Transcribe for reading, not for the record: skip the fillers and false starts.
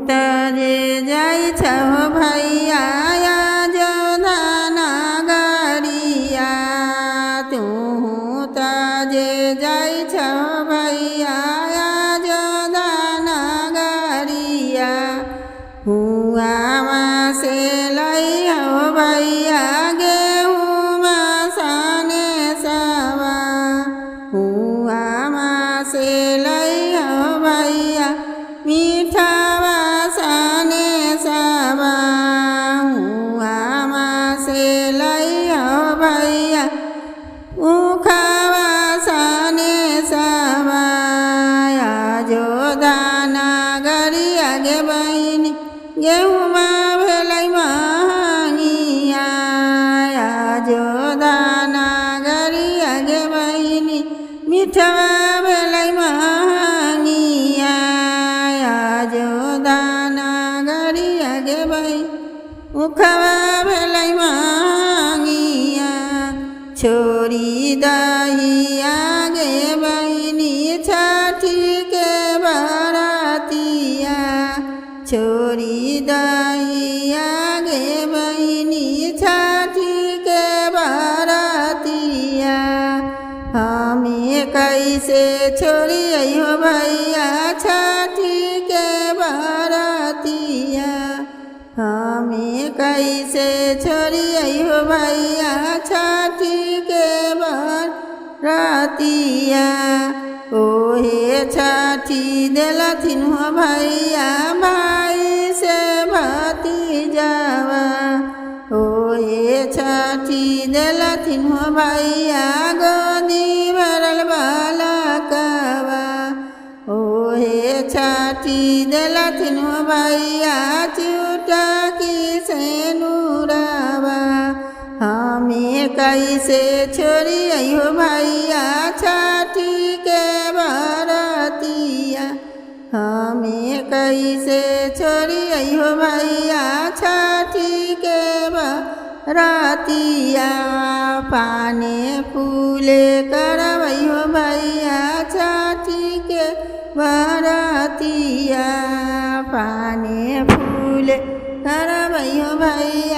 तजे जाइ छौ भैया जोधाना गरिया तू तजे जाइ छौ भैया जोधाना गरिया हुआमा से लैहो भैया गेहूँमा साने सवा हुआमा से लैहो भैया मीठावा साने सवा हुआमा से लैहो भैया उखावा साने सवा जोधाना गरिया गे बहिनी गेहूँमा भेलै महँगिया जोधाना गरिया गे बहिनी मिठवा भेलै महँगिया जोधाना गरिया गे बहिनी उखवा भेलै महँगिया छोरी दहिया गे बहिनी छठी के बरातिया छोरी दहिया गे बहिनी छठी के बरातिया हमें कैसे छोड़ियो भैया छठी के बरातिया हमें कैसे छोड़ियो भैया छठी के बरातिया ओहे छठी देलथिन हो भैया भाई से भतीजावा ओहे छठी देलथिन हो भैया गोदी भरल बालकवा ओहे छठी देलथिन हो भैया चूटा की सेनुरवा हमें कैसे छोड़ियो भैया छठी के बरातिया हमें कैसे छोड़ियो भैया छठी के बरातिया पाने फूले करबैयो भैया छठी के बरातिया पाने फूले करबैयो भैया